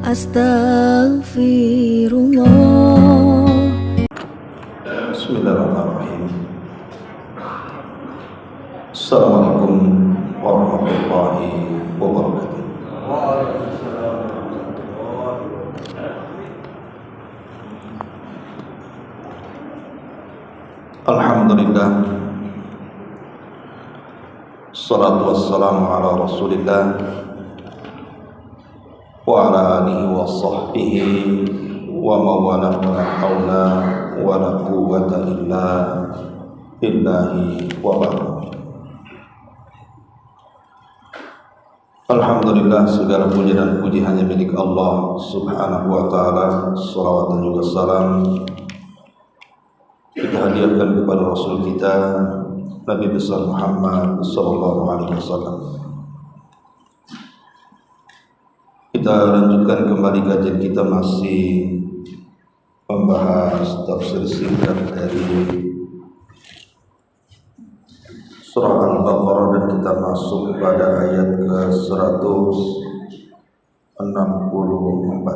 Astaghfirullah. Bismillahirrahmanirrahim. Assalamualaikum warahmatullahi wabarakatuh. Alhamdulillah, salatu wassalamu ala rasulillah wa ala alihi wa sahbihi wa mawala wa la hawla wa la quwwata illa billahi wa ba'd. Alhamdulillah, segala puji dan puji hanya milik Allah subhanahu wa ta'ala. Salawat dan juga salam kita hadiahkan kepada Rasul kita Nabi besar Muhammad sallallahu alaihi wasallam. Kita lanjutkan kembali kajian kita, masih membahas tafsir singkat dari surah Al-Baqarah, dan kita masuk pada ayat ke-164.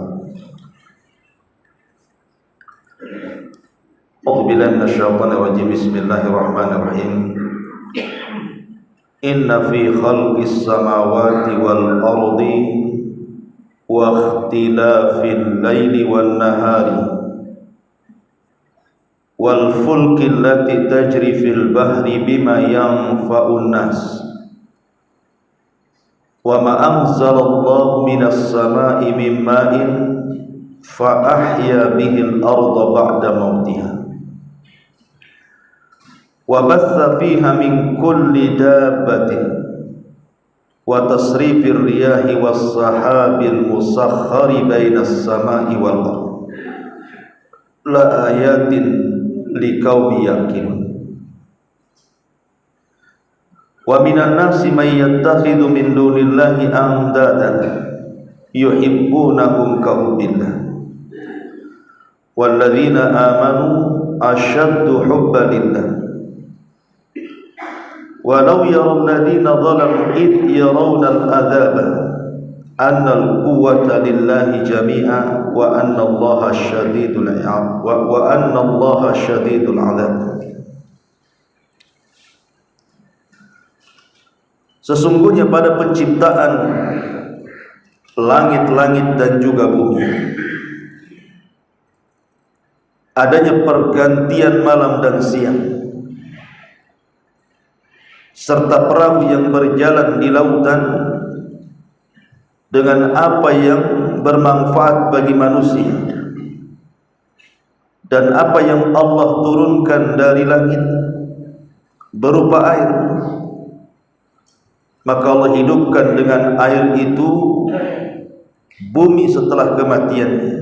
A'udzubillahi minasyaitonir rajim. Bismillahirrahmanirrahim. Inna fi khalqis samawati wal ardi wa ikhtilafil laili wan nahari wal fulki allati tajri fil bahri bima yanfa'un nas wa ma anzalallahu minas sama'i min ma'in fa ahya bihil arda ba'da mautiha wa batha fiha min kulli dabbatin wa tasrifir riyahi was sahabil musakhkhari bainas sama'i wal ardh la ayatin liqaumi yaqilun. Wa minan nasi may yattakhidhu min dunillahi andadan yuhibbunahum ka hubbillah walladzina amanu ashaddu hubban lillah walau yara alladhina zalamu id yarawna al-'adzaba anna al-quwwata lillahi jami'a wa anna allaha syadidul 'iqab wa anna allaha syadidul 'adzab. Sesungguhnya pada penciptaan langit-langit dan juga bumi adanya pergantian malam dan siang, serta perahu yang berjalan di lautan dengan apa yang bermanfaat bagi manusia dan apa yang Allah turunkan dari langit berupa air, maka Allah hidupkan dengan air itu bumi setelah kematiannya,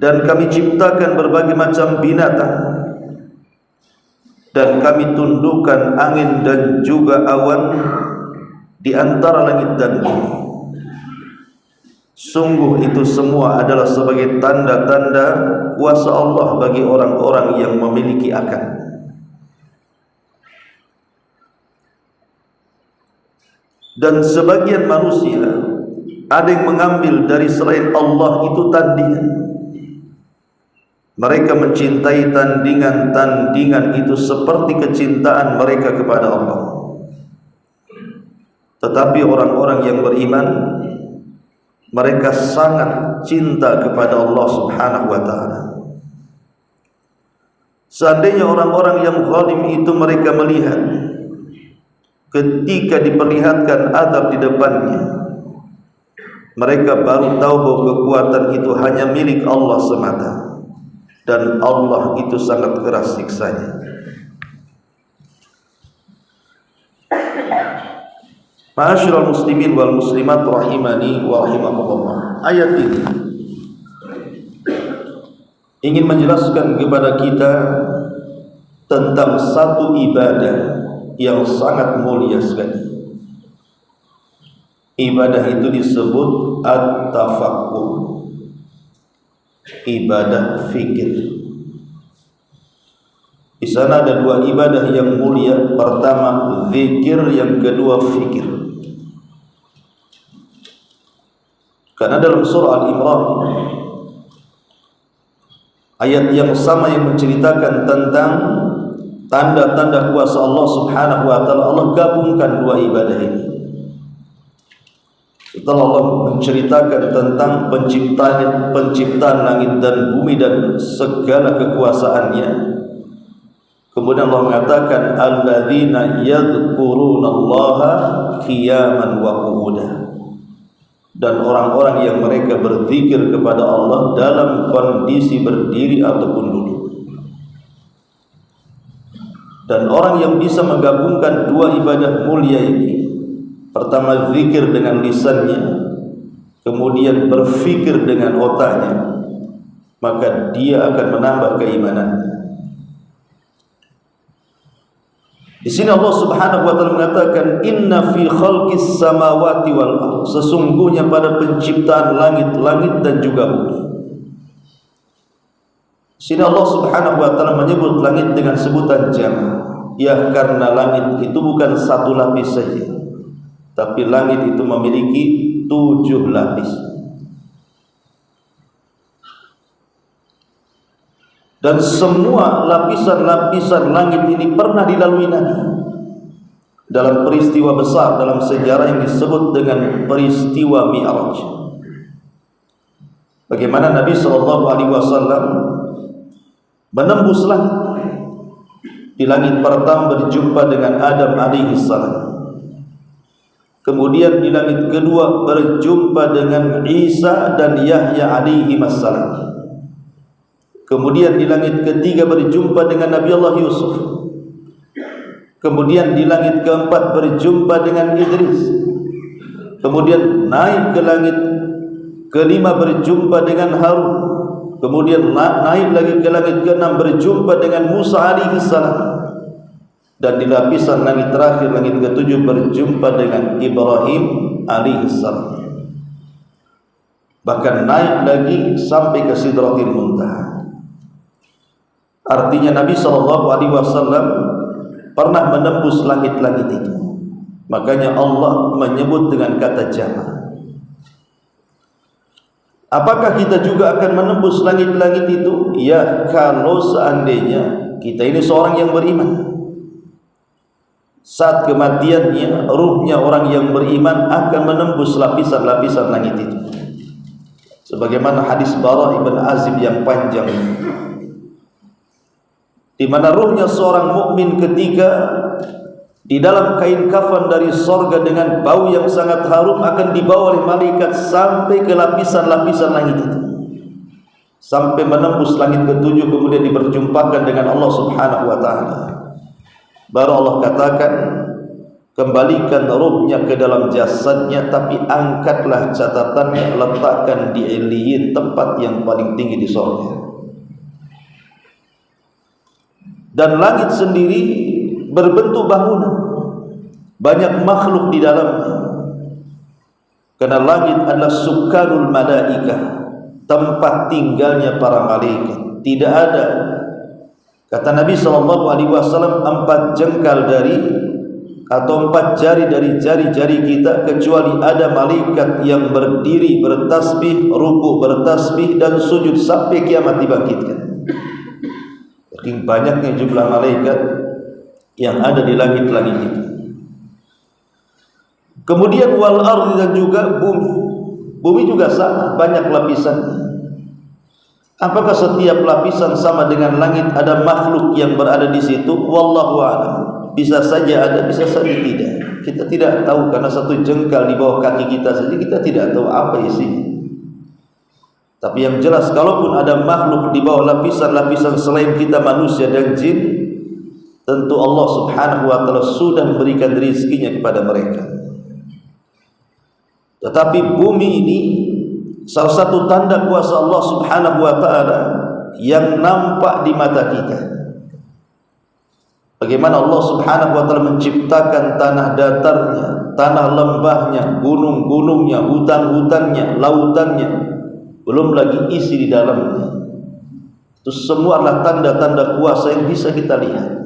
dan kami ciptakan berbagai macam binatang, dan kami tundukkan angin dan juga awan di antara langit dan bumi. Sungguh itu semua adalah sebagai tanda-tanda kuasa Allah bagi orang-orang yang memiliki akal. Dan sebagian manusia ada yang mengambil dari selain Allah itu tandingan. Mereka mencintai tandingan-tandingan itu seperti kecintaan mereka kepada Allah. Tetapi orang-orang yang beriman, mereka sangat cinta kepada Allah subhanahu wa ta'ala. Seandainya orang-orang yang zalim itu mereka melihat ketika diperlihatkan azab di depannya, mereka baru tahu bahwa kekuatan itu hanya milik Allah semata, dan Allah itu sangat keras siksanya. Ma'asyiral muslimin wal muslimat rahimani wa rahimakumullah. Ayat ini ingin menjelaskan kepada kita tentang satu ibadah yang sangat mulia sekali. Ibadah itu disebut at-tafakkur, ibadah fikir. Di sana ada dua ibadah yang mulia. Pertama zikir, yang kedua fikir. Karena dalam surah Al-Imran ayat yang sama yang menceritakan tentang tanda-tanda kuasa Allah Subhanahu wa taala, Allah gabungkan dua ibadah ini. Setelah Allah menceritakan tentang penciptaan langit dan bumi dan segala kekuasaannya, kemudian Allah mengatakan alladzina yadhkurunallaha qiyaman wa qu'udan, dan orang-orang yang mereka berzikir kepada Allah dalam kondisi berdiri ataupun duduk. Dan orang yang bisa menggabungkan dua ibadah mulia ini, pertama zikir dengan lisannya, kemudian berfikir dengan otaknya, maka dia akan menambah keimanannya. Di sini Allah Subhanahu wa taala mengatakan inna fi khalqis samawati wal ardh, sesungguhnya pada penciptaan langit-langit dan juga bumi. Di sini Allah Subhanahu wa taala menyebut langit dengan sebutan jamak. Ya, karena langit itu bukan satu lapis saja, tapi langit itu memiliki 7 lapis. Dan semua lapisan-lapisan langit ini pernah dilalui Nabi dalam peristiwa besar dalam sejarah yang disebut dengan peristiwa Mi'raj. Bagaimana Nabi SAW menembus langit. Di langit pertama berjumpa dengan Adam alaihissalam. Kemudian di langit kedua berjumpa dengan Isa dan Yahya alaihissalam. Kemudian di langit ketiga berjumpa dengan Nabi Allah Yusuf. Kemudian di langit keempat berjumpa dengan Idris. Kemudian naik ke langit kelima berjumpa dengan Harun. Kemudian naik lagi ke langit ke-6 berjumpa dengan Musa alaihissalam. Dan di lapisan langit terakhir, langit ke-7 berjumpa dengan Ibrahim alaihissalam. Bahkan naik lagi sampai ke Sidratil Muntaha. Artinya Nabi SAW pernah menembus langit-langit itu. Makanya Allah menyebut dengan kata jamak. Apakah kita juga akan menembus langit-langit itu? Ya, kalau seandainya kita ini seorang yang beriman. Saat kematiannya, ruhnya orang yang beriman akan menembus lapisan-lapisan langit itu. Sebagaimana hadis Bara ibn Azib yang panjang, di mana ruhnya seorang mukmin ketika di dalam kain kafan dari sorga dengan bau yang sangat harum akan dibawa oleh malaikat sampai ke lapisan-lapisan langit itu, sampai menembus langit ke-7, kemudian diperjumpakan dengan Allah Subhanahu wa taala. Baru Allah katakan, kembalikan ruhnya ke dalam jasadnya, tapi angkatlah catatannya, letakkan di Iliyin, tempat yang paling tinggi di sorga. Dan langit sendiri berbentuk bangunan, banyak makhluk di dalamnya. Karena langit adalah sukanul malaikah, tempat tinggalnya para malaikat. Tidak ada, kata Nabi SAW, 4 jengkal dari atau 4 jari dari jari-jari kita kecuali ada malaikat yang berdiri bertasbih, ruku bertasbih, dan sujud sampai kiamat dibangkitkan. Saking banyaknya jumlah malaikat yang ada di langit-langit itu. Kemudian wal ardi, dan juga bumi. Bumi juga sama, banyak lapisannya. Apakah setiap lapisan sama dengan langit? Ada makhluk yang berada di situ? Wallahu a'lam. Bisa saja ada, bisa saja tidak. Kita tidak tahu, karena satu jengkal di bawah kaki kita saja kita tidak tahu apa isinya. Tapi yang jelas, kalaupun ada makhluk di bawah lapisan-lapisan selain kita manusia dan jin, tentu Allah Subhanahu wa taala sudah memberikan rezekinya kepada mereka. Tetapi bumi ini salah satu tanda kuasa Allah Subhanahu wa taala yang nampak di mata kita. Bagaimana Allah Subhanahu wa taala menciptakan tanah datarnya, tanah lembahnya, gunung-gunungnya, hutan-hutannya, lautannya, belum lagi isi di dalamnya. Itu semua adalah tanda-tanda kuasa yang bisa kita lihat.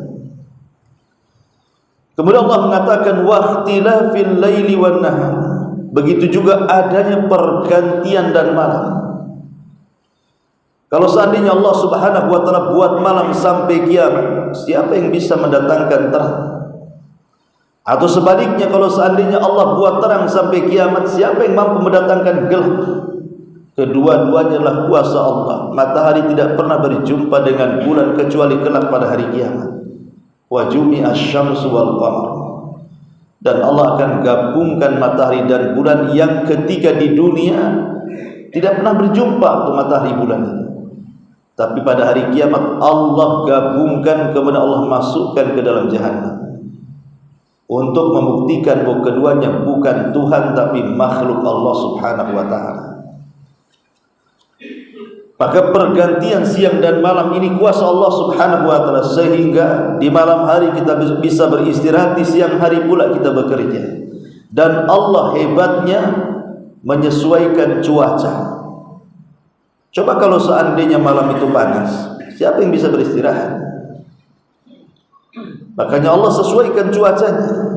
Kemudian Allah mengatakan waqtilafil laili wan nahar, begitu juga adanya pergantian dan malam. Kalau seandainya Allah Subhanahu wa taala buat malam sampai kiamat, siapa yang bisa mendatangkan terang? Atau sebaliknya, kalau seandainya Allah buat terang sampai kiamat, siapa yang mampu mendatangkan gelap? Kedua-duanya adalah kuasa Allah. Matahari tidak pernah berjumpa dengan bulan kecuali kelak pada hari kiamat. Wa jumi'a asy-syamsu wal qamar. Dan Allah akan gabungkan matahari dan bulan yang ketika di dunia tidak pernah berjumpa untuk matahari bulan ini. Tapi pada hari kiamat Allah gabungkan, kemudian Allah masukkan ke dalam jahannam. Untuk membuktikan bahwa keduanya bukan Tuhan tapi makhluk Allah Subhanahu wa taala. Maka pergantian siang dan malam ini kuasa Allah Subhanahu wa taala, sehingga di malam hari kita bisa beristirahat, di siang hari pula kita bekerja. Dan Allah hebatnya menyesuaikan cuaca. Coba kalau seandainya malam itu panas, siapa yang bisa beristirahat? Makanya Allah sesuaikan cuacanya.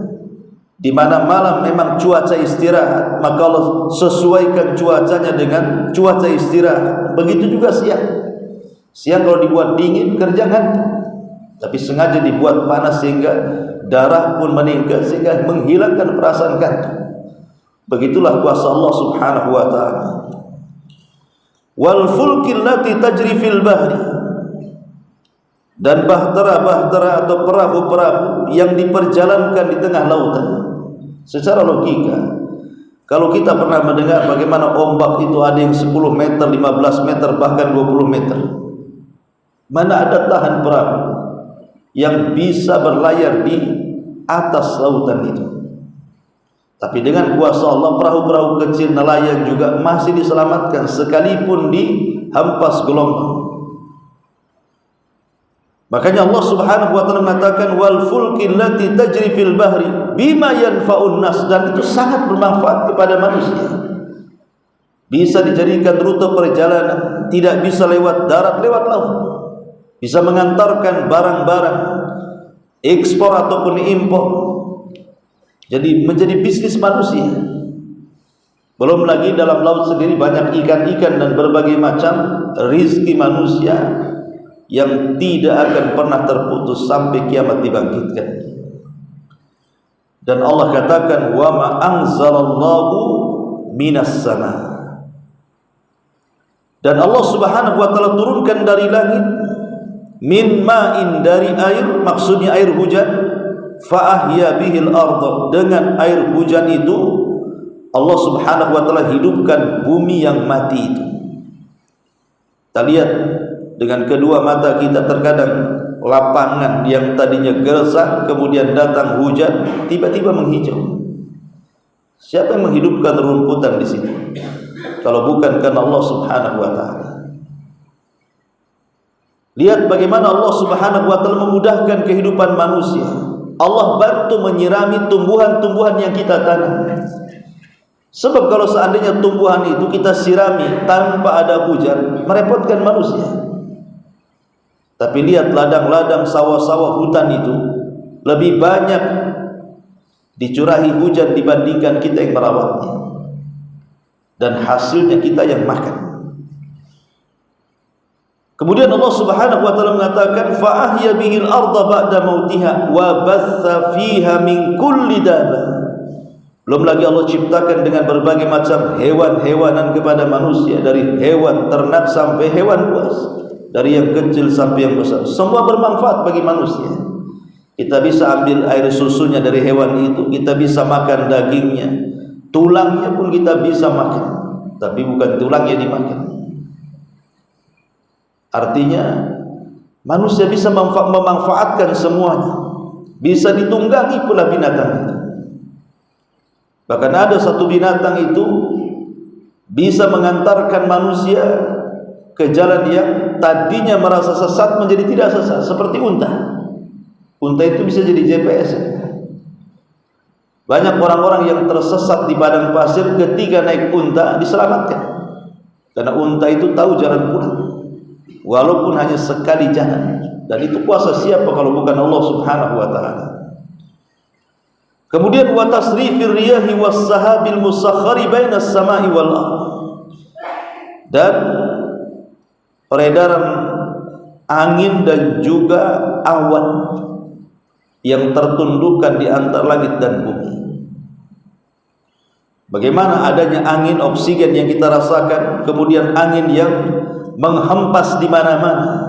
Di mana malam memang cuaca istirahat, maka Allah sesuaikan cuacanya dengan cuaca istirahat. Begitu juga siang. Siang kalau dibuat dingin, kerja ngantuk. Tapi sengaja dibuat panas sehingga darah pun meningkat, sehingga menghilangkan perasaan kantuk. Begitulah kuasa Allah Subhanahu wa taala. Wal fulkil lati tajri fil bahri. Dan bahtera-bahtera atau perahu-perahu yang diperjalankan di tengah lautan. Secara logika, kalau kita pernah mendengar bagaimana ombak itu ada yang 10 meter, 15 meter, bahkan 20 meter. Mana ada tahan perahu yang bisa berlayar di atas lautan itu. Tapi dengan kuasa Allah, perahu-perahu kecil nelayan juga masih diselamatkan sekalipun dihempas gelombang. Makanya Allah Subhanahu wa taala mengatakan wal fulkil lati tajri fil bahri bima yanfa'un nas, dan itu sangat bermanfaat kepada manusia. Bisa dijadikan rute perjalanan, tidak bisa lewat darat, lewat laut. Bisa mengantarkan barang-barang ekspor ataupun impor. Jadi menjadi bisnis manusia. Belum lagi dalam laut sendiri banyak ikan-ikan dan berbagai macam rizki manusia yang tidak akan pernah terputus sampai kiamat dibangkitkan. Dan Allah katakan wa ma anzalallahu minas sama. Dan Allah Subhanahu wa taala turunkan dari langit min ma'in, dari air, maksudnya air hujan, fa ahya bihil ardh, dengan air hujan itu Allah Subhanahu wa taala hidupkan bumi yang mati itu. Kita lihat dengan kedua mata kita, terkadang lapangan yang tadinya gersang kemudian datang hujan tiba-tiba menghijau. Siapa yang menghidupkan rumputan di sini kalau bukan karena Allah Subhanahu wa taala? Lihat bagaimana Allah Subhanahu wa taala memudahkan kehidupan manusia. Allah bantu menyirami tumbuhan-tumbuhan yang kita tanam. Sebab kalau seandainya tumbuhan itu kita sirami tanpa ada hujan, merepotkan manusia. Tapi lihat ladang-ladang, sawah-sawah, hutan itu lebih banyak dicurahi hujan dibandingkan kita yang merawatnya. Dan hasilnya kita yang makan. Kemudian Allah Subhanahu wa taala mengatakan fa ahya bihil ardha ba'da mautiha wa batha fiha min kulli dabah. Belum lagi Allah ciptakan dengan berbagai macam hewan-hewanan kepada manusia, dari hewan ternak sampai hewan buas, dari yang kecil sampai yang besar, semua bermanfaat bagi manusia. Kita bisa ambil air susunya dari hewan itu, kita bisa makan dagingnya, tulangnya pun kita bisa makan, tapi bukan tulangnya dimakan. Artinya manusia bisa memanfaatkan semuanya, bisa ditunggangi pula binatang itu. Bahkan ada satu binatang itu bisa mengantarkan manusia ke jalan yang tadinya merasa sesat menjadi tidak sesat, seperti unta. Unta itu bisa jadi GPS. Banyak orang-orang yang tersesat di padang pasir ketika naik unta diselamatkan, karena unta itu tahu jalan pulang, walaupun hanya sekali jalan. Dan itu kuasa siapa kalau bukan Allah Subhanahu wa taala? Kemudian wa tasrifir riyahi was sahabil musakhkhari bainas samai wal ardh, dan peredaran angin dan juga awan yang tertundukkan di antara langit dan bumi. Bagaimana adanya angin oksigen yang kita rasakan, kemudian angin yang menghempas di mana-mana.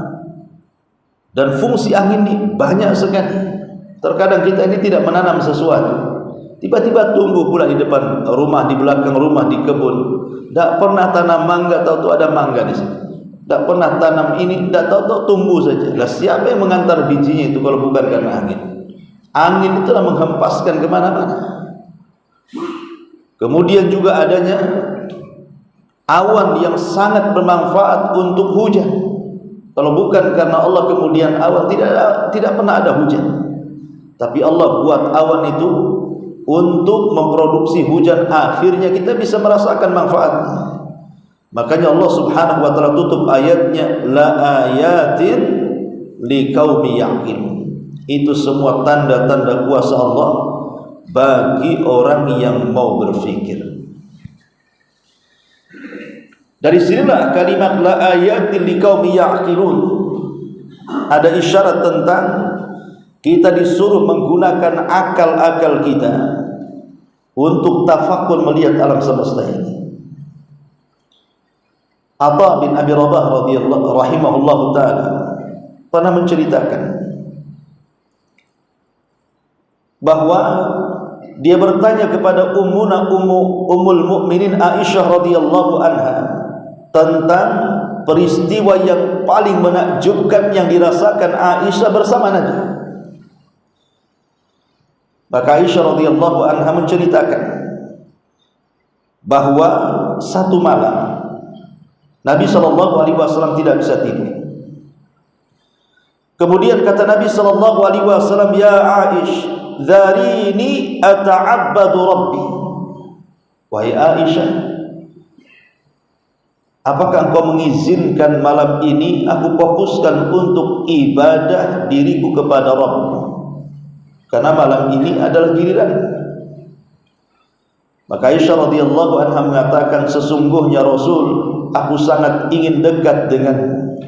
Dan fungsi angin ini banyak sekali. Terkadang kita ini tidak menanam sesuatu, tiba-tiba tumbuh pula di depan rumah, di belakang rumah, di kebun. Tak pernah tanam mangga, tahu-tahu ada mangga di situ. Tak pernah tanam ini, tak tahu-tahu tumbuh saja. Lah siapa yang mengantar bijinya itu kalau bukan karena angin? Angin itulah menghempaskan kemana-mana. Kemudian juga adanya awan yang sangat bermanfaat untuk hujan. Kalau bukan karena Allah, kemudian awan tidak pernah ada hujan. Tapi Allah buat awan itu untuk memproduksi hujan, akhirnya kita bisa merasakan manfaatnya. Makanya Allah Subhanahu wa taala tutup ayatnya, la ayatin liqaumi yaqilun. Itu semua tanda-tanda kuasa Allah bagi orang yang mau berfikir. Dari sinilah kalimat la ayatin liqaumi yaqilun. Ada isyarat tentang kita disuruh menggunakan akal-akal kita untuk tafakkur melihat alam semesta ini. Atha bin Abi Rabah radhiyallahu rahimahullahu taala pernah menceritakan bahwa dia bertanya kepada ummul mukminin Aisyah radhiyallahu anha tentang peristiwa yang paling menakjubkan yang dirasakan Aisyah bersama Nabi. Maka Aisyah radhiyallahu anha menceritakan bahwa satu malam Nabi SAW tidak bisa tidur. Kemudian kata Nabi SAW, ya Aisyah, dharini ata'abbadu Rabbi. Wahai Aisyah, apakah engkau mengizinkan malam ini aku fokuskan untuk ibadah diriku kepada Rabbku? Karena malam ini adalah giliran. Maka Aisyah radhiyallahu anha mengatakan, sesungguhnya Rasul, aku sangat ingin dekat denganmu,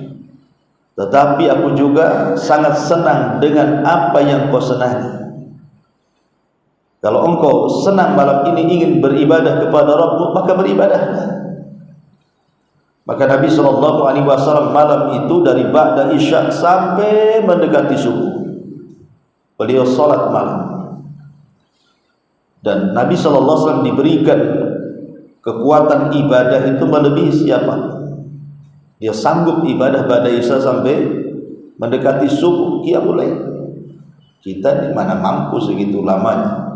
tetapi aku juga sangat senang dengan apa yang kau senangi. Kalau engkau senang malam ini ingin beribadah kepada Rabbmu, maka beribadahlah. Maka Nabi SAW malam itu dari ba'da isya sampai mendekati subuh, beliau salat malam. Dan Nabi SAW diberikan kekuatan ibadah itu melebihi siapa. Dia sanggup ibadah ba'da isya sampai mendekati subuh, qiyamul lail. Kita di mana mampu segitu lamanya.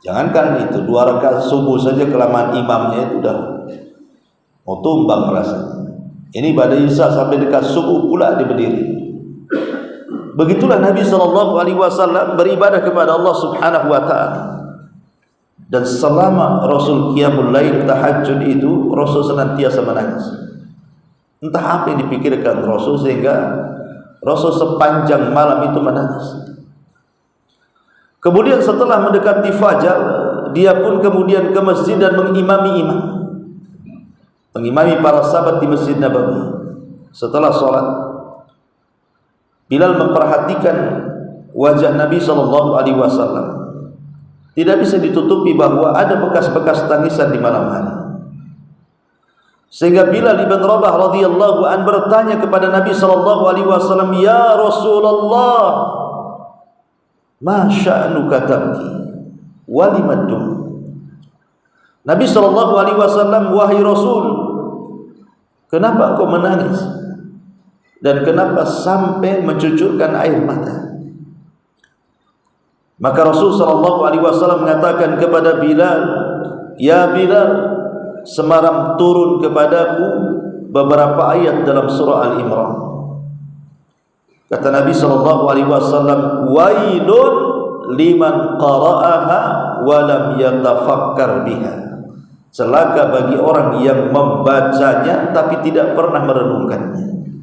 Jangankan itu, 2 rakaat subuh saja kelamaan imamnya itu dah mau tumbang rasanya. Ini ba'da isya sampai dekat subuh pula dia berdiri. Begitulah Nabi SAW beribadah kepada Allah Subhanahu wa taala. Dan selama Rasul qiyamul lail tahajud itu, Rasul senantiasa menangis. Entah apa yang dipikirkan Rasul sehingga Rasul sepanjang malam itu menangis. Kemudian setelah mendekati fajar, dia pun kemudian ke masjid dan mengimami para sahabat di Masjid Nabawi. Setelah sholat, Bilal memperhatikan wajah Nabi SAW. Tidak bisa ditutupi bahwa ada bekas-bekas tangisan di malam hari. Sehingga Bilal ibn Rabah radhiyallahu an bertanya kepada Nabi SAW, ya Rasulullah, ma sya'nuka tabki wa limadum. Nabi SAW, wahai Rasul, kenapa kau menangis dan kenapa sampai mencucurkan air mata? Maka Rasul SAW mengatakan kepada Bilal, ya Bilal, semalam turun kepadaku beberapa ayat dalam surah Al-Imran. Kata Nabi SAW, wailun liman qara'aha wa lam yatafakkar biha. Celaka bagi orang yang membacanya tapi tidak pernah merenungkannya.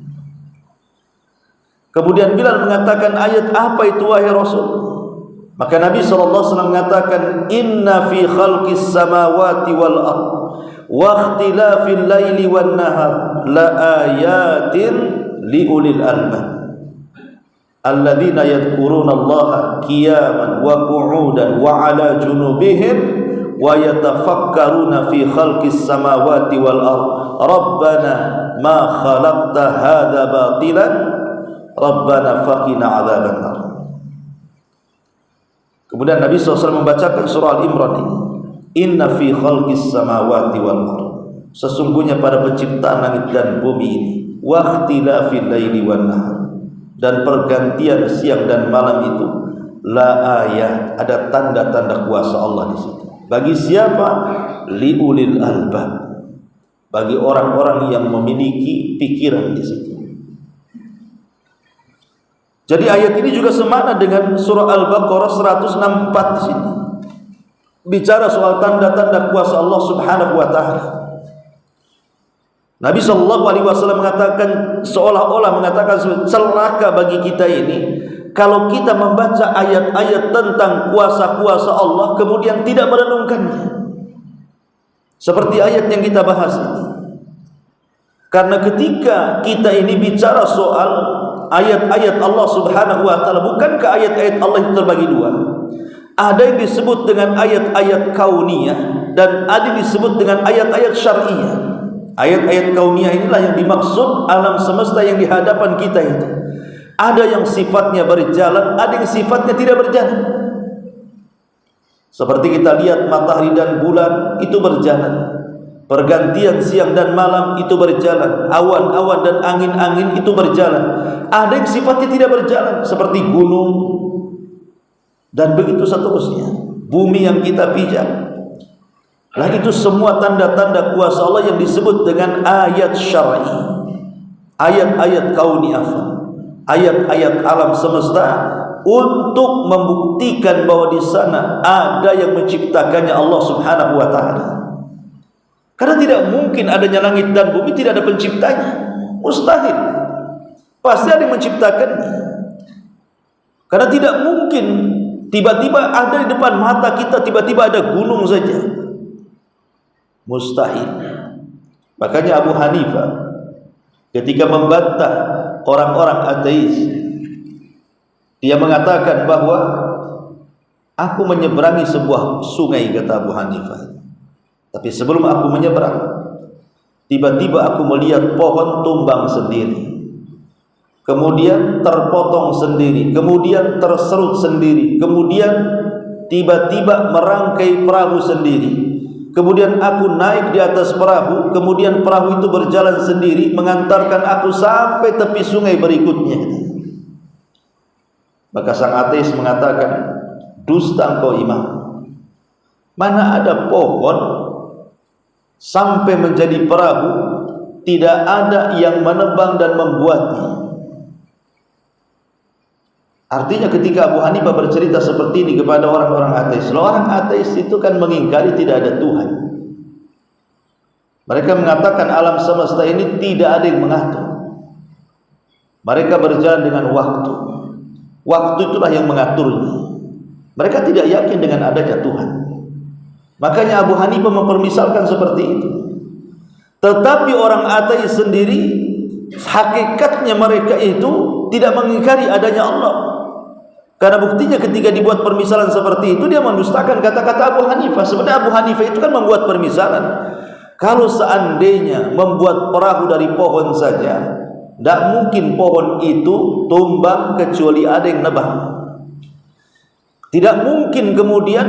Kemudian Bilal mengatakan, ayat apa itu wahai Rasul? Maka Nabi SAW mengatakan, inna fi khalqis samawati wal ard wa ikhtilafil laili wan nahar la ayatin li ulil albab alladzina yadhkuruna Allaha qiyaman wa qu'udan wa ala junubihim wa yatafakkaruna fi khalqis samawati wal ard rabbana ma khalaqta hadza batilan rabbana faqina adzabannar. Kemudian Nabi SAW membacakan surah Al-Imran ini, inna fi khalqis samawati wal ard, sesungguhnya pada penciptaan langit dan bumi ini, wa ikhtilafil laili wan nahar, dan pergantian siang dan malam itu, la ayat, ada tanda-tanda kuasa Allah di situ. Bagi siapa? Liulil albab, bagi orang-orang yang memiliki pikiran di situ. Jadi ayat ini juga semakna dengan surah Al-Baqarah 164 di sini. Bicara soal tanda-tanda kuasa Allah Subhanahu wa taala. Nabi sallallahu alaihi wasallam mengatakan, seolah-olah mengatakan, celaka bagi kita ini kalau kita membaca ayat-ayat tentang kuasa-kuasa Allah kemudian tidak merenungkannya. Seperti ayat yang kita bahas ini. Karena ketika kita ini bicara soal ayat-ayat Allah Subhanahu wa taala, bukankah ayat-ayat Allah itu terbagi dua? Ada yang disebut dengan ayat-ayat kauniyah dan ada yang disebut dengan ayat-ayat syar'iyah. Ayat-ayat kauniyah inilah yang dimaksud alam semesta yang di hadapan kita itu. Ada yang sifatnya berjalan, ada yang sifatnya tidak berjalan. Seperti kita lihat matahari dan bulan itu berjalan. Pergantian siang dan malam itu berjalan, awan-awan dan angin-angin itu berjalan. Ada yang sifatnya tidak berjalan, seperti gunung dan begitu seterusnya. Bumi yang kita pijak. Lah itu semua tanda-tanda kuasa Allah yang disebut dengan ayat syar'i, ayat-ayat kauniyah, ayat-ayat alam semesta, untuk membuktikan bahwa di sana ada yang menciptakannya Allah Subhanahu wa taala. Karena tidak mungkin adanya langit dan bumi tidak ada penciptanya. Mustahil. Pasti ada yang menciptakannya. Karena tidak mungkin tiba-tiba ada di depan mata kita, tiba-tiba ada gunung saja. Mustahil. Makanya Abu Hanifah ketika membantah orang-orang ateis, dia mengatakan bahwa aku menyeberangi sebuah sungai, kata Abu Hanifah. Tapi sebelum aku menyeberang, tiba-tiba aku melihat pohon tumbang sendiri, kemudian terpotong sendiri, kemudian terserut sendiri, kemudian tiba-tiba merangkai perahu sendiri. Kemudian aku naik di atas perahu, kemudian perahu itu berjalan sendiri mengantarkan aku sampai tepi sungai berikutnya. Maka sang ateis mengatakan, dusta engkau imam. Mana ada pohon sampai menjadi perahu, tidak ada yang menebang dan membuatnya. Artinya ketika Abu Hanifah bercerita seperti ini kepada orang-orang ateis, orang ateis itu kan mengingkari tidak ada Tuhan. Mereka mengatakan alam semesta ini tidak ada yang mengatur. Mereka berjalan dengan waktu. Waktu itulah yang mengaturnya. Mereka tidak yakin dengan adanya Tuhan. Makanya Abu Hanifah mempermisalkan seperti itu. Tetapi orang ateis sendiri, hakikatnya mereka itu tidak mengingkari adanya Allah. Karena buktinya ketika dibuat permisalan seperti itu, dia mendustakan kata-kata Abu Hanifah. Sebenarnya Abu Hanifah itu kan membuat permisalan. Kalau seandainya membuat perahu dari pohon saja, tidak mungkin pohon itu tumbang kecuali ada yang nebang. Tidak mungkin kemudian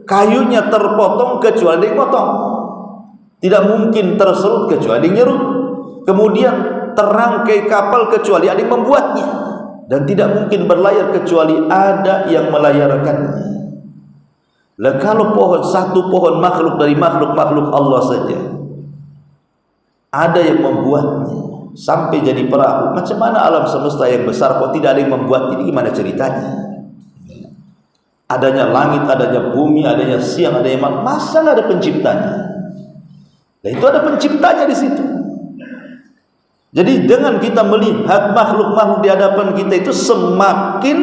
kayunya terpotong kecuali ada yang potong. Tidak mungkin terserut kecuali ada yang nyerut. Kemudian terangkai kapal kecuali ada yang membuatnya. Dan tidak mungkin berlayar kecuali ada yang melayarkannya. Lah kalau pohon, satu pohon makhluk dari makhluk-makhluk Allah saja, ada yang membuatnya sampai jadi perahu, macam mana alam semesta yang besar kok tidak ada yang membuat? Ini gimana ceritanya? Adanya langit, adanya bumi, adanya siang, adanya malam, masa nggak ada penciptanya? Nah, itu ada penciptanya di situ. Jadi dengan kita melihat makhluk-makhluk di hadapan kita itu semakin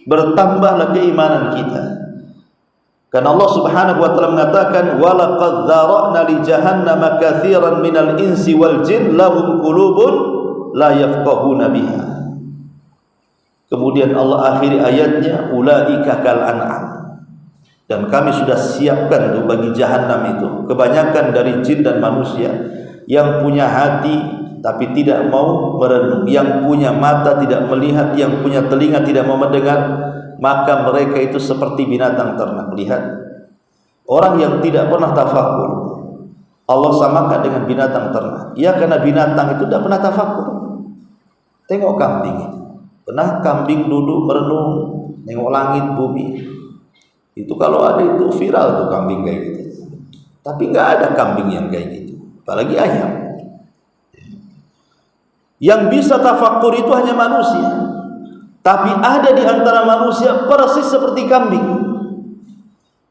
bertambahlah keimanan kita. Karena Allah Subhanahu wa taala mengatakan, "Wa laqad dzara'na li jahannama katsiran minal insi wal jin lahum qulubun la yafqahuna biha." Kemudian Allah akhiri ayatnya, "Ulaika kal an'am." Dan kami sudah siapkan tuh bagi jahanam itu kebanyakan dari jin dan manusia yang punya hati tapi tidak mau merenung, yang punya mata tidak melihat, yang punya telinga tidak mau mendengar, maka mereka itu seperti binatang ternak. Lihat, orang yang tidak pernah tafakur Allah samakan dengan binatang ternak. Ya, karena binatang itu tidak pernah tafakur. Tengok kambing itu, pernah kambing duduk merenung, nengok langit bumi. Itu kalau ada itu viral tuh kambing kayak gitu. Tapi nggak ada kambing yang kayak gitu, apalagi ayam. Yang bisa tafakur itu hanya manusia. Tapi ada di antara manusia persis seperti kambing.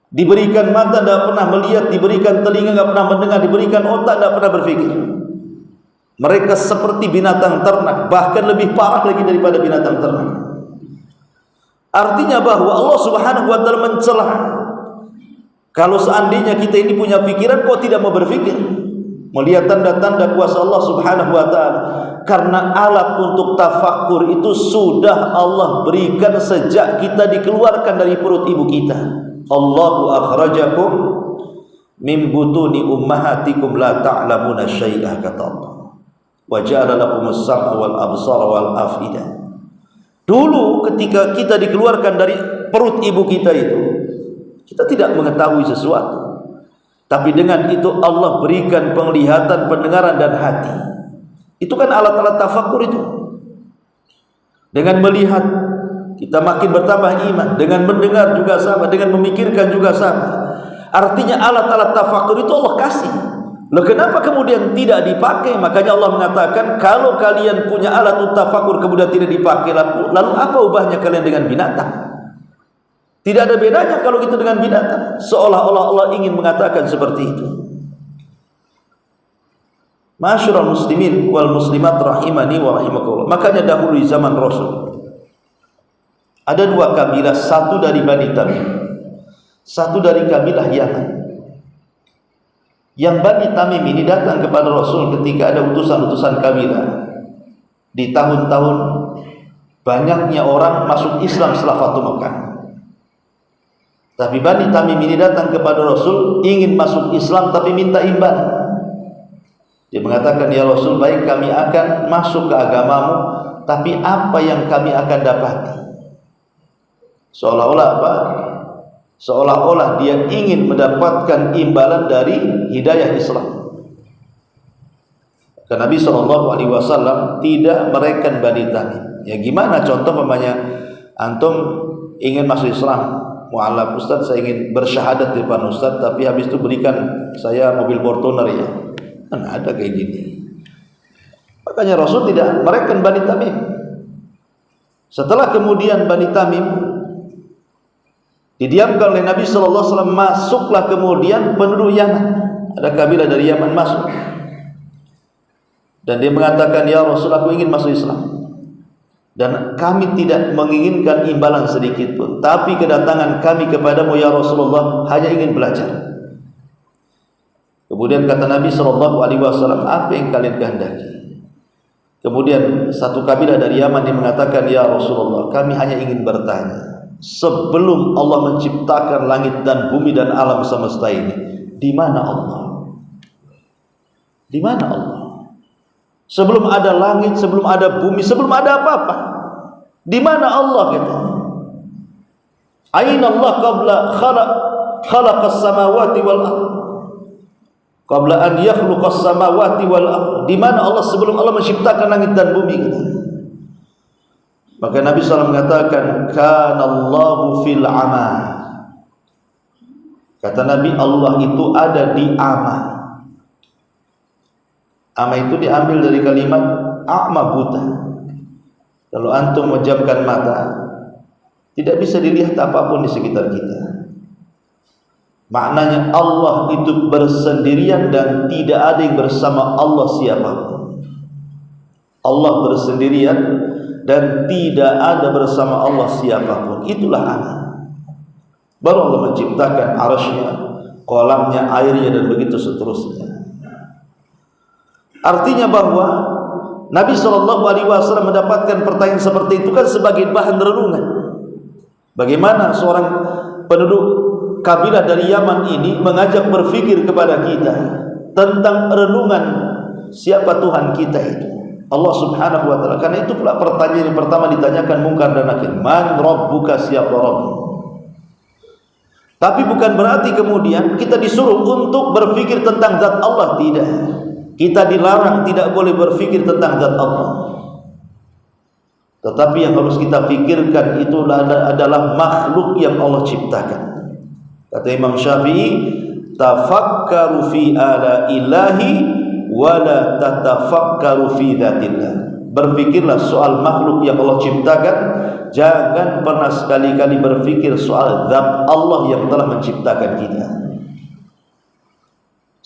Diberikan mata tidak pernah melihat, diberikan telinga tidak pernah mendengar, diberikan otak tidak pernah berpikir. Mereka seperti binatang ternak, bahkan lebih parah lagi daripada binatang ternak. Artinya bahwa Allah Subhanahu wa taala mencela. Kalau seandainya kita ini punya pikiran, kok tidak mau berpikir, melihat tanda-tanda kuasa Allah Subhanahu wa taala. Karena alat untuk tafakur itu sudah Allah berikan sejak kita dikeluarkan dari perut ibu kita. Allahu akhrajakum min butuni ummahatikum la ta'lamuna syai'ah, kata Allah. Wa ja'ala lakumus sam'a wal absara wal afidah. Dulu ketika kita dikeluarkan dari perut ibu kita itu, kita tidak mengetahui sesuatu. Tapi dengan itu Allah berikan penglihatan, pendengaran dan hati. Itu kan alat-alat tafakur itu. Dengan melihat kita makin bertambah iman, dengan mendengar juga sama, dengan memikirkan juga sama. Artinya alat-alat tafakur itu Allah kasih. Loh, kenapa kemudian tidak dipakai? Makanya Allah mengatakan, kalau kalian punya alat untuk tafakur kemudian tidak dipakai, lalu apa ubahnya kalian dengan binatang? Tidak ada bedanya kalau gitu dengan binatang. Seolah-olah Allah ingin mengatakan seperti itu. Ma'asyiral muslimin wal muslimat rahimani wa rahimakumullah. Makanya dahulu di zaman Rasul ada dua kabilah, satu dari Bani Tamim, satu dari kabilah Yaman. Yang Bani Tamim ini datang kepada Rasul ketika ada utusan-utusan kabilah. Di tahun-tahun banyaknya orang masuk Islam setelah Fatu Mekah. Tapi Bani Tamim ini datang kepada Rasul ingin masuk Islam tapi minta imbalan. Dia mengatakan, "Ya Rasul, baik kami akan masuk ke agamamu, tapi apa yang kami akan dapati?" Seolah-olah apa? Seolah-olah dia ingin mendapatkan imbalan dari hidayah Islam. Karena Nabi SAW tidak mereken Bani Tamim. Ya gimana contoh umpamanya antum ingin masuk Islam, mu'alaf, Ustaz saya ingin bersyahadat di depan Ustaz, tapi habis itu berikan saya mobil Fortuner ya. Mana ada kayak gini. Makanya Rasul tidak mereken Bani Tamim. Setelah kemudian Bani Tamim didiamkan oleh Nabi SAW, masuklah kemudian penduduk Yaman. Ada kabilah dari Yaman masuk. Dan dia mengatakan, "Ya Rasul, aku ingin masuk Islam. Dan kami tidak menginginkan imbalan sedikit pun. Tapi kedatangan kami kepadamu ya Rasulullah hanya ingin belajar." Kemudian kata Nabi SAW, "Apa yang kalian kehendaki?" Kemudian satu kabilah dari Yaman yang mengatakan, "Ya Rasulullah, kami hanya ingin bertanya, sebelum Allah menciptakan langit dan bumi dan alam semesta ini, di mana Allah? Di mana Allah? Sebelum ada langit, sebelum ada bumi, sebelum ada apa-apa, di mana Allah?" katanya. "Aina Allah qabla khalaqas samawati wal ardh?" Qabla an yakhluqas samawati wal ardh. Di mana Allah sebelum Allah menciptakan langit dan bumi? Maka Nabi SAW mengatakan, "Kana Allahu fil ama." Kata Nabi, Allah itu ada di ama. Ama itu diambil dari kalimat a'ma, buta. Kalau antum memejamkan mata, tidak bisa dilihat apapun di sekitar kita. Maknanya Allah itu bersendirian dan tidak ada yang bersama Allah siapapun. Allah bersendirian dan tidak ada bersama Allah siapapun. Itulah ana. Baru Allah menciptakan arasy-Nya, kolamnya, airnya, dan begitu seterusnya. Artinya bahwa Nabi SAW mendapatkan pertanyaan seperti itu kan sebagai bahan renungan. Bagaimana seorang penduduk kabilah dari Yaman ini mengajak berfikir kepada kita tentang renungan siapa Tuhan kita itu, Allah Subhanahu wa taala. Karena itu pula pertanyaan yang pertama ditanyakan Munkar dan Nakir, man rabbuka, siapa Rabb. Tapi bukan berarti kemudian kita disuruh untuk berfikir tentang zat Allah, tidak. Kita dilarang tidak boleh berfikir tentang zat Allah. Tetapi yang harus kita fikirkan itu adalah makhluk yang Allah ciptakan. Kata Imam Syafi'i, tafakkaru fi ala ilahi wa la tatafakkaru fi dzatillah. Berfikirlah soal makhluk yang Allah ciptakan, jangan pernah sekali-kali berfikir soal zat Allah yang telah menciptakan kita.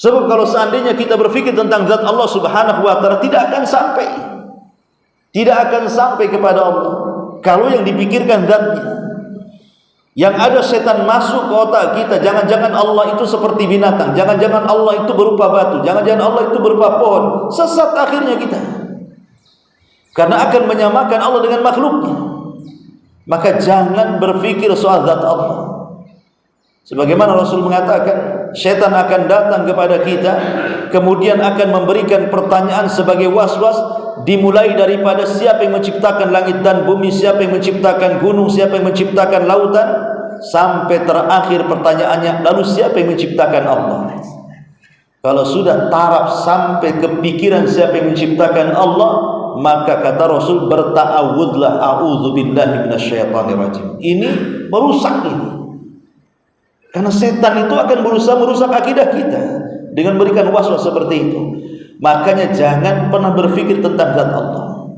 Sebab kalau seandainya kita berfikir tentang zat Allah Subhanahu wa taala, tidak akan sampai kepada Allah. Kalau yang dipikirkan zatnya, yang ada setan masuk ke otak kita, jangan-jangan Allah itu seperti binatang, jangan-jangan Allah itu berupa batu, jangan-jangan Allah itu berupa pohon. Sesat akhirnya kita, karena akan menyamakan Allah dengan makhluknya. Maka jangan berfikir soal zat Allah. Sebagaimana Rasul mengatakan, setan akan datang kepada kita, kemudian akan memberikan pertanyaan sebagai was-was, dimulai daripada siapa yang menciptakan langit dan bumi, siapa yang menciptakan gunung, siapa yang menciptakan lautan, sampai terakhir pertanyaannya, lalu siapa yang menciptakan Allah. Kalau sudah taraf sampai kepikiran siapa yang menciptakan Allah, maka kata Rasul, berta'awudlah, a'udzubillahi minasyaitonir rajim. Ini merusak ini. Karena setan itu akan berusaha merusak akidah kita dengan berikan was-was seperti itu. Makanya jangan pernah berfikir tentang zat Allah.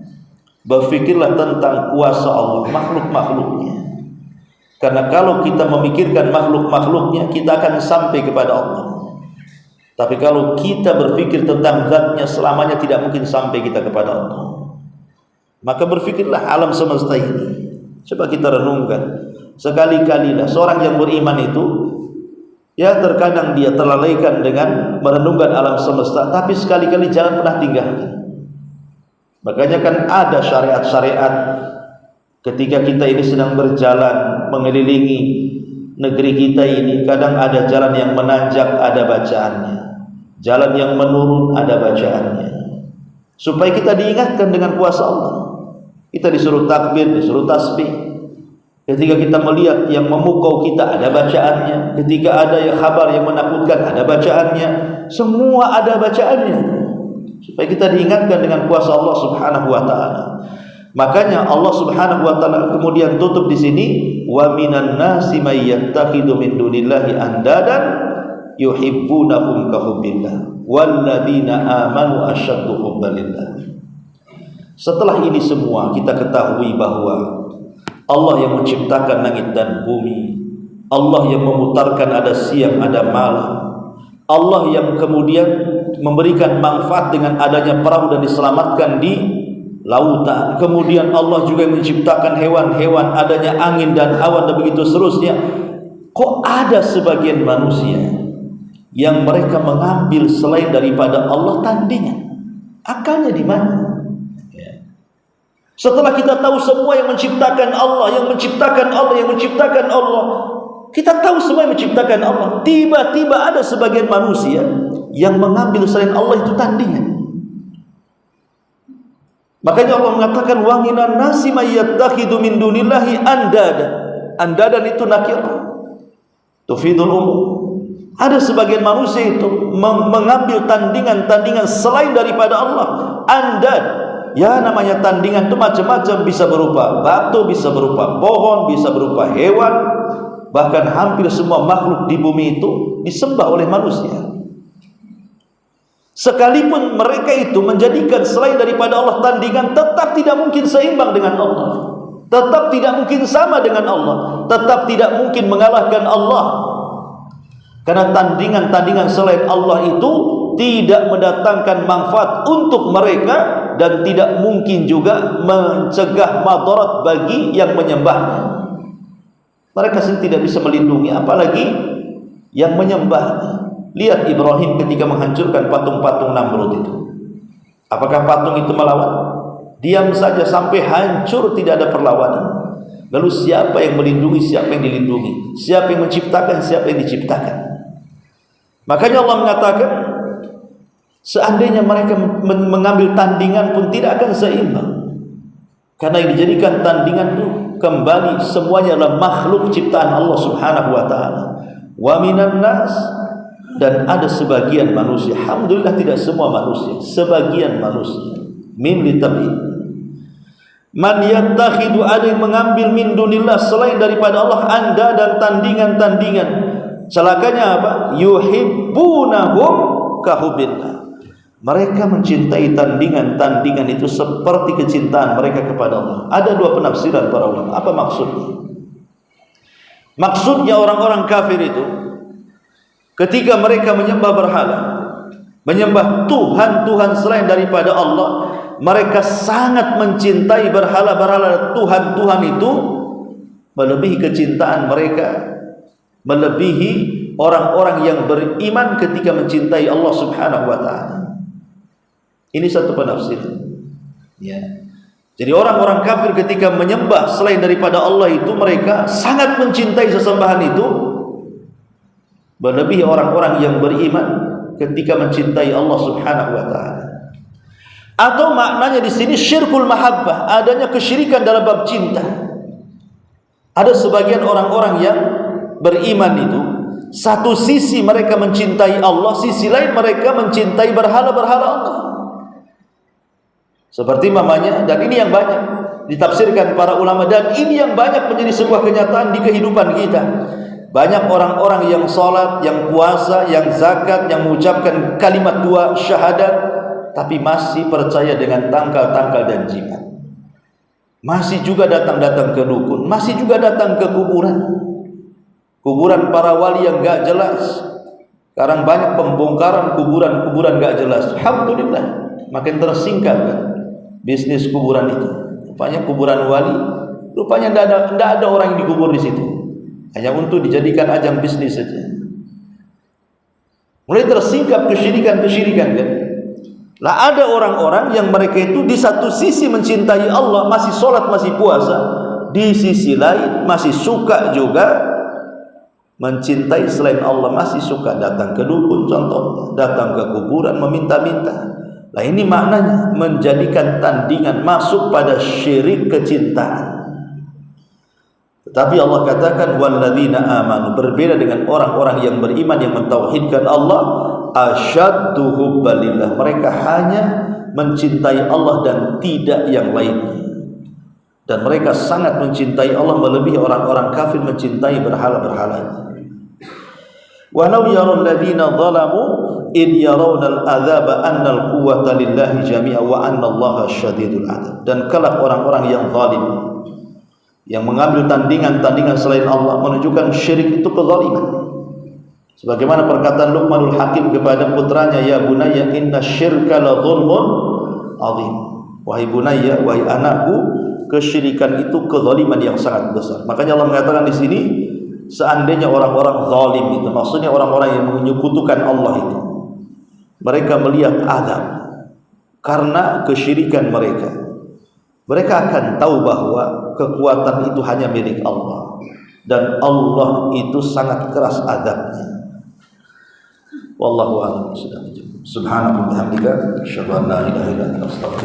Berfikirlah tentang kuasa Allah, makhluk-makhluknya. Karena kalau kita memikirkan makhluk-makhluknya, kita akan sampai kepada Allah. Tapi kalau kita berfikir tentang zatnya, selamanya tidak mungkin sampai kita kepada Allah. Maka berfikirlah alam semesta ini. Coba kita renungkan. Sekali-kalilah seorang yang beriman itu, ya terkadang dia terlalaikan dengan merenungkan alam semesta, tapi sekali-kali jangan pernah tinggalkan. Makanya kan ada syariat-syariat ketika kita ini sedang berjalan mengelilingi negeri kita ini. Kadang ada jalan yang menanjak, ada bacaannya. Jalan yang menurun, ada bacaannya. Supaya kita diingatkan dengan kuasa Allah. Kita disuruh takbir, disuruh tasbih. Ketika kita melihat yang memukau kita, ada bacaannya. Ketika ada yang kabar yang menakutkan, ada bacaannya. Semua ada bacaannya, supaya kita diingatkan dengan kuasa Allah Subhanahu wa taala. Makanya Allah Subhanahu wa taala kemudian tutup di sini, wa minan nasi may yattakhidhu min dunillahi andadan yuhibbunahum ka hubbillah walladzina amanu asyaddu hubban lillah. Setelah ini semua kita ketahui bahwa Allah yang menciptakan langit dan bumi, Allah yang memutarkan ada siang ada malam, Allah yang kemudian memberikan manfaat dengan adanya perahu dan diselamatkan di lautan. Kemudian Allah juga yang menciptakan hewan-hewan, adanya angin dan awan dan begitu seterusnya. Kok ada sebagian manusia yang mereka mengambil selain daripada Allah tandingan? Akalnya di mana? Setelah kita tahu semua yang menciptakan Allah, yang menciptakan Allah, yang menciptakan Allah, kita tahu semua yang menciptakan Allah, tiba-tiba ada sebagian manusia yang mengambil selain Allah itu tandingan. Makanya Allah mengatakan, wa minan nasi may yattakhidhu min dunillahi andadan. Andadan itu nakirah, tufidul umum. Ada sebagian manusia itu mengambil tandingan-tandingan selain daripada Allah. Andad, ya namanya tandingan itu macam-macam, bisa berupa batu, bisa berupa pohon, bisa berupa hewan, bahkan hampir semua makhluk di bumi itu disembah oleh manusia. Sekalipun mereka itu menjadikan selain daripada Allah tandingan, tetap tidak mungkin seimbang dengan Allah, tetap tidak mungkin sama dengan Allah, tetap tidak mungkin mengalahkan Allah. Karena tandingan-tandingan selain Allah itu tidak mendatangkan manfaat untuk mereka, dan tidak mungkin juga mencegah madarat bagi yang menyembahnya. Mereka sendiri tidak bisa melindungi, apalagi yang menyembahnya. Lihat Ibrahim ketika menghancurkan patung-patung Namrud itu. Apakah patung itu melawan? Diam saja sampai hancur, tidak ada perlawanan. Lalu siapa yang melindungi, siapa yang dilindungi? Siapa yang menciptakan, siapa yang diciptakan? Makanya Allah mengatakan, seandainya mereka mengambil tandingan pun tidak akan seimbang. Karena yang dijadikan tandingan itu kembali semuanya adalah makhluk ciptaan Allah Subhanahu wa taala. Wa minan nas, dan ada sebagian manusia, alhamdulillah tidak semua manusia, sebagian manusia, min litabid, man yattakhidu, ada yang mengambil min dunillah, selain daripada Allah, anda dan tandingan-tandingan. Celakanya apa? Yuhibbunahum kahubbillah, mereka mencintai tandingan-tandingan itu seperti kecintaan mereka kepada Allah. Ada dua penafsiran para ulama. Apa maksudnya? Maksudnya orang-orang kafir itu ketika mereka menyembah berhala, menyembah Tuhan-Tuhan selain daripada Allah, mereka sangat mencintai berhala-berhala Tuhan-Tuhan itu, melebihi kecintaan mereka, melebihi orang-orang yang beriman ketika mencintai Allah Subhanahu wa taala. Ini satu penafsiran. Ya. Jadi orang-orang kafir ketika menyembah selain daripada Allah itu, mereka sangat mencintai sesembahan itu, melebihi orang-orang yang beriman ketika mencintai Allah Subhanahu wa taala. Atau maknanya di sini syirkul mahabbah, adanya kesyirikan dalam bab cinta. Ada sebagian orang-orang yang beriman itu, satu sisi mereka mencintai Allah, sisi lain mereka mencintai berhala-berhala Allah. Seperti mamanya, dan ini yang banyak ditafsirkan para ulama, dan ini yang banyak menjadi sebuah kenyataan di kehidupan kita. Banyak orang-orang yang salat, yang puasa, yang zakat, yang mengucapkan kalimat dua syahadat, tapi masih percaya dengan tangkal-tangkal dan jimat. Masih juga datang-datang ke dukun, masih juga datang ke kuburan. Kuburan para wali yang gak jelas. Sekarang banyak pembongkaran kuburan-kuburan gak jelas. Alhamdulillah, makin tersingkat kan bisnis kuburan itu. Rupanya kuburan wali, rupanya tidak ada orang yang dikubur di situ, hanya untuk dijadikan ajang bisnis saja. Mulai tersingkap kesyirikan-kesyirikan kan. Lah ada orang-orang yang mereka itu di satu sisi mencintai Allah, masih sholat, masih puasa, di sisi lain masih suka juga mencintai selain Allah, masih suka datang ke dukun contohnya, datang ke kuburan meminta-minta. Nah ini maknanya menjadikan tandingan, masuk pada syirik kecintaan. Tetapi Allah katakan walladzina amanu, berbeda dengan orang-orang yang beriman yang mentauhidkan Allah, asyaddu hubbalillah, mereka hanya mencintai Allah dan tidak yang lainnya. Dan mereka sangat mencintai Allah melebihi orang-orang kafir mencintai berhala-berhalanya. Walau yaral ladzina zalamu id yarawna al-adzaba anna al-quwwata lillahi jami'a wa anna Allaha syadidul 'adzab. Dan kelak orang-orang yang zalim, yang mengambil tandingan-tandingan selain Allah, menunjukkan syirik itu kezaliman. Sebagaimana perkataan Luqmanul Hakim kepada putranya, ya bunayya inna syirka la dzulmun 'adzim. Wahai bunayya, wahai anakku, kesyirikan itu kezaliman yang sangat besar. Makanya Allah mengatakan di sini, seandainya orang-orang zalim itu, maksudnya orang-orang yang menyekutukan Allah itu, mereka melihat azab karena kesyirikan mereka, mereka akan tahu bahwa kekuatan itu hanya milik Allah, dan Allah itu sangat keras azabnya. Wallahu a'lam bishawab. Subhanallah wa bihamdika, asyhadu an la ilaha illa anta, astaghfiruka.